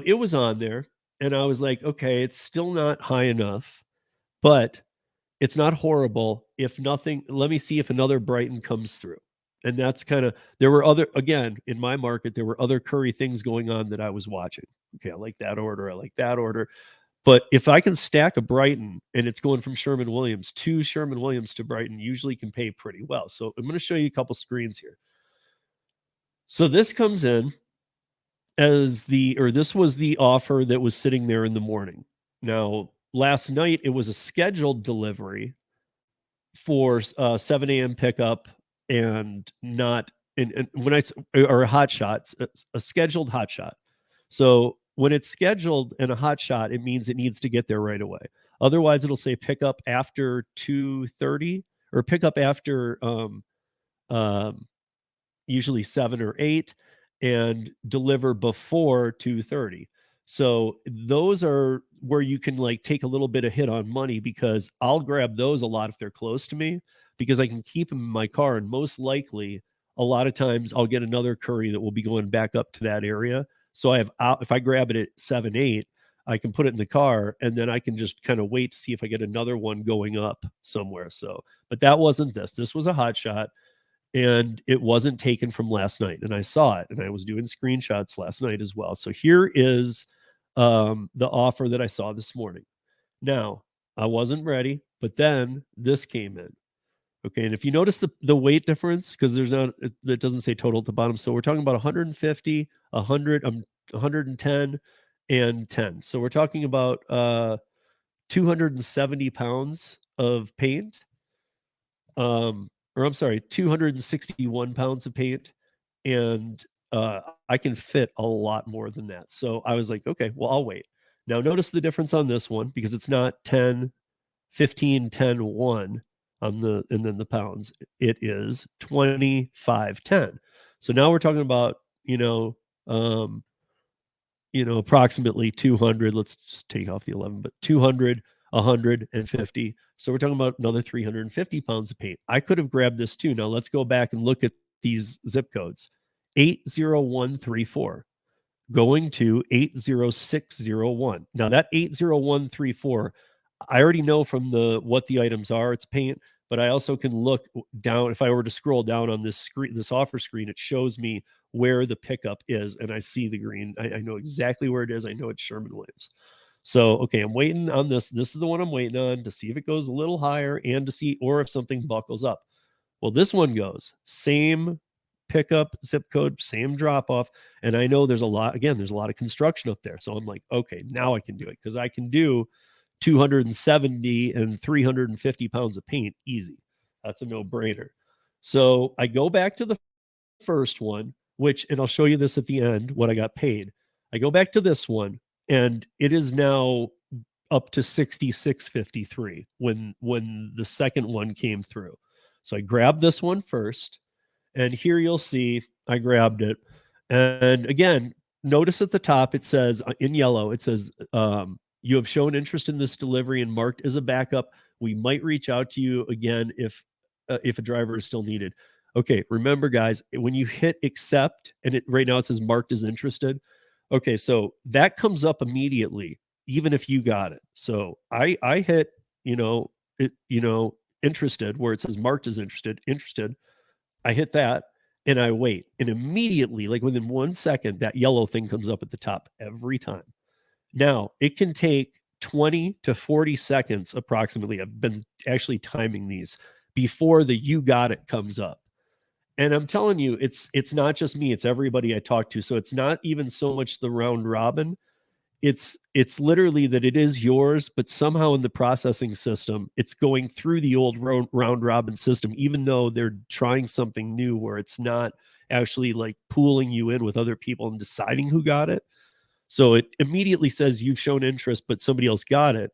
it was on there, and I was like, okay, it's still not high enough, but it's not horrible. If nothing, let me see if another Brighton comes through. And that's kind of, there were other, again, in my market, there were other Curri things going on that I was watching. Okay, I like that order. I like that order. But if I can stack a Brighton and it's going from Sherman-Williams to Brighton, usually can pay pretty well. So I'm going to show you a couple screens here. So this comes in this was the offer that was sitting there in the morning. Now, last night it was a scheduled delivery for 7 a.m. pickup and not and when I or a hot shot, a scheduled hot shot. So when it's scheduled and a hot shot, it means it needs to get there right away. Otherwise, it'll say pick up after 2:30 or pick up after um, usually 7 or 8 and deliver before 2:30. So those are where you can like take a little bit of hit on money because I'll grab those a lot if they're close to me because I can keep them in my car and most likely a lot of times I'll get another Curri that will be going back up to that area. So I have if I grab it at 7 8 I can put it in the car and then I can just kind of wait to see if I get another one going up somewhere. So, but that wasn't this. This was a hot shot and it wasn't taken from last night. And I saw it and I was doing screenshots last night as well. So here is the offer that I saw this morning. Now, I wasn't ready, but then this came in. Okay. And if you notice the weight difference, because there's not, it doesn't say total at the bottom. So we're talking about 150, 100, 110, and 10. So we're talking about 270 pounds of paint. Or I'm sorry, 261 pounds of paint. And I can fit a lot more than that. So I was like, okay, well, I'll wait. Now, notice the difference on this one because it's not 10, 15, 10, 1 on and then the pounds. It is 25, 10. So now we're talking about, um, approximately 200. Let's just take off the 11, but 200, 150. So we're talking about another 350 pounds of paint. I could have grabbed this too. Now let's go back and look at these zip codes. 80134 going to 80601. Now that 80134, I already know from what the items are, it's paint, but I also can look down. If I were to scroll down on this screen, this offer screen, it shows me where the pickup is, and I see the green. I know exactly where it is. I know it's Sherman-Williams. So, okay, I'm waiting on this. This is the one I'm waiting on to see if it goes a little higher and to see, or if something buckles up. Well, this one goes same pickup zip code, same drop off. And I know there's a lot of construction up there. So I'm like, okay, now I can do it because I can do 270 and 350 pounds of paint easy. That's a no brainer. So I go back to the first one, and I'll show you this at the end, what I got paid. I go back to this one and it is now up to 66.53 when the second one came through. So I grabbed this one first, and here you'll see I grabbed it. And again, notice at the top it says in yellow, it says you have shown interest in this delivery and marked as a backup. We might reach out to you again if a driver is still needed. Okay, remember guys, when you hit accept and right now it says marked as interested. Okay, so that comes up immediately, even if you got it. So I hit, interested where it says marked as interested. I hit that and I wait. And immediately, like within 1 second, that yellow thing comes up at the top every time. Now, it can take 20 to 40 seconds approximately. I've been actually timing these before the you got it comes up. And I'm telling you, it's not just me, it's everybody I talk to. So it's not even so much the round robin. It's literally that it is yours, but somehow in the processing system, it's going through the old round robin system, even though they're trying something new where it's not actually like pooling you in with other people and deciding who got it. So it immediately says you've shown interest, but somebody else got it.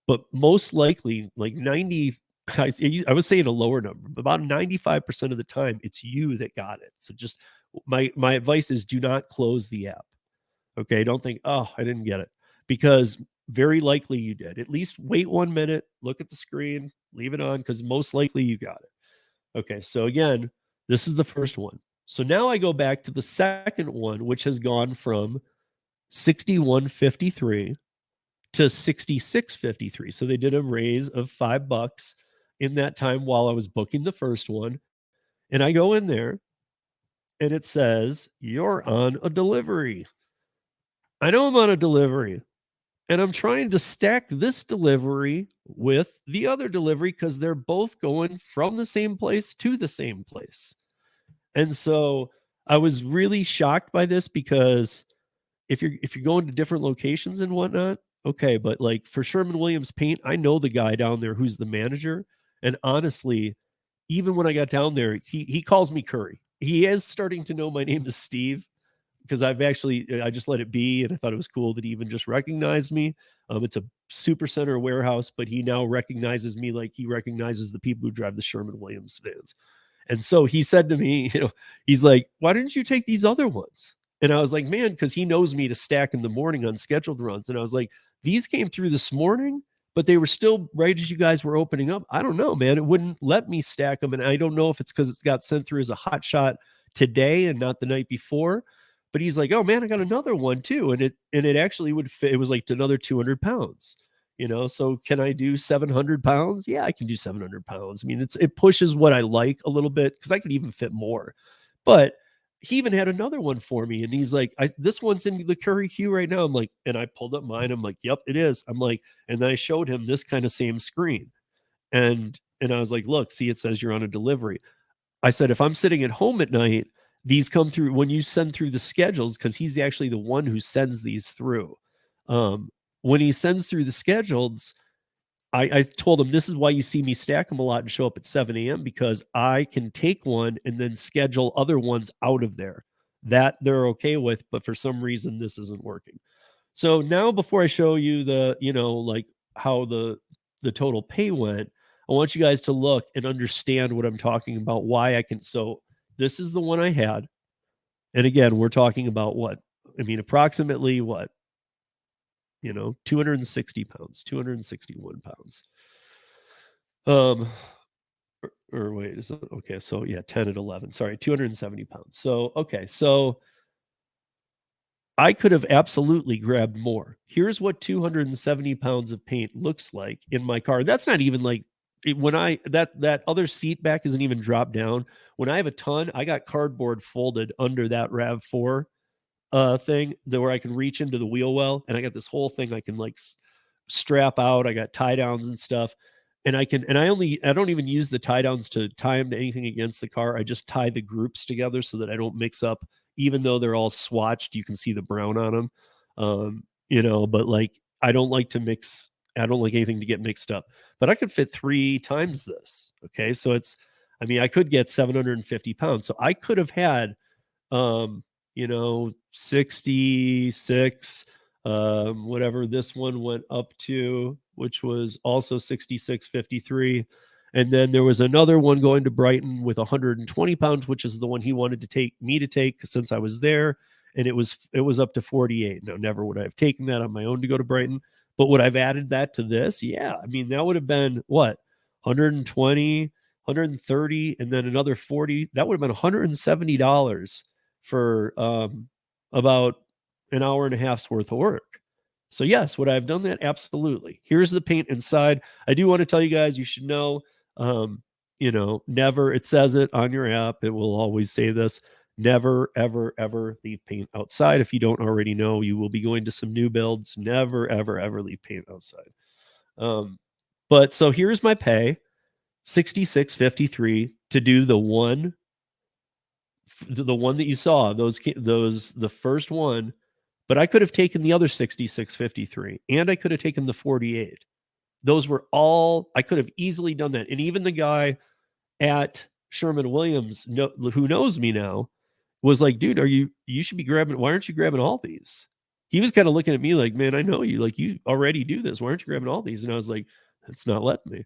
But most likely, like 90, I was saying a lower number, but about 95% of the time, it's you that got it. So just my advice is do not close the app. Okay, don't think, oh, I didn't get it, because very likely you did. At least wait 1 minute, look at the screen, leave it on, because most likely you got it. Okay, so again, this is the first one. So now I go back to the second one, which has gone from $61.53 to $66.53. So they did a raise of $5 in that time while I was booking the first one. And I go in there and it says, "You're on a delivery." I know I'm on a delivery, and I'm trying to stack this delivery with the other delivery because they're both going from the same place to the same place. And so I was really shocked by this because if you're going to different locations and whatnot, okay, but like for Sherman-Williams Paint, I know the guy down there who's the manager, and honestly, even when I got down there, he calls me Curry. He is starting to know my name is Steve because I just let it be, and I thought it was cool that he even just recognized me. It's a super center warehouse, but he now recognizes me like he recognizes the people who drive the Sherman-Williams vans. And so he said to me, he's like, "Why didn't you take these other ones?" And I was like, "Man," because he knows me to stack in the morning on scheduled runs. And I was like, "These came through this morning, but they were still right as you guys were opening up. I don't know, man. It wouldn't let me stack them. And I don't know if it's because it got sent through as a hot shot today and not the night before." But he's like, "Oh man, I got another one too." And it actually would fit. It was like another 200 pounds. So can I do 700 pounds? Yeah, I can do 700 pounds. I mean, it pushes what I like a little bit because I could even fit more. But he even had another one for me, and he's like, "This one's in the Curry queue right now." I'm like, and I pulled up mine. I'm like, "Yep, it is." I'm like, and then I showed him this kind of same screen, and I was like, "Look, see, it says you're on a delivery." I said, "If I'm sitting at home at night, these come through when you send through the schedules, because he's actually the one who sends these through. When he sends through the schedules, I told him this is why you see me stack them a lot and show up at 7 a.m. because I can take one and then schedule other ones out of there that they're okay with, but for some reason this isn't working." So now before I show you like how the total pay went, I want you guys to look and understand what I'm talking about, why I can. So this is the one I had. And again, we're talking about what? I mean, approximately what? 260 pounds, 261 pounds. Or wait, is it okay? So yeah, 10 and 11. Sorry, 270 pounds. So okay, so I could have absolutely grabbed more. Here's what 270 pounds of paint looks like in my car. That's not even like when that other seat back isn't even dropped down. When I have a ton, I got cardboard folded under that RAV4 thing that where I can reach into the wheel well, and I got this whole thing I can like strap out. I got tie downs and stuff, and I don't even use the tie downs to tie them to anything against the car. I just tie the groups together so that I don't mix up. Even though they're all swatched, you can see the brown on them. But like I don't like to mix. I don't like anything to get mixed up. But I could fit 3 times this. Okay, so I mean, I could get 750 pounds. So I could have had 66, whatever this one went up to, which was also 66.53. And then there was another one going to Brighton with 120 pounds, which is the one he wanted to take me to take since I was there. And it was up to 48. Now, never would I have taken that on my own to go to Brighton, but would I've added that to this? Yeah. I mean, that would have been what? 120, 130, and then another 40. That would have been $170 for about an hour and a half's worth of work. So yes, would I have done that? Absolutely. Here's the paint inside. I do want to tell you guys, you should know, never, it says it on your app. It will always say this: never, ever, ever leave paint outside. If you don't already know, you will be going to some new builds. Never, ever, ever leave paint outside. But so here's my pay, 66.53 to do the one that you saw, the first one. But I could have taken the other 66.53 and I could have taken the 48. Those were all, I could have easily done that. And even the guy at Sherman-Williams, who knows me now, was like, "Dude, you should be grabbing, why aren't you grabbing all these?" He was kind of looking at me like, "Man, I know you, like you already do this. Why aren't you grabbing all these?" And I was like, "It's not letting me."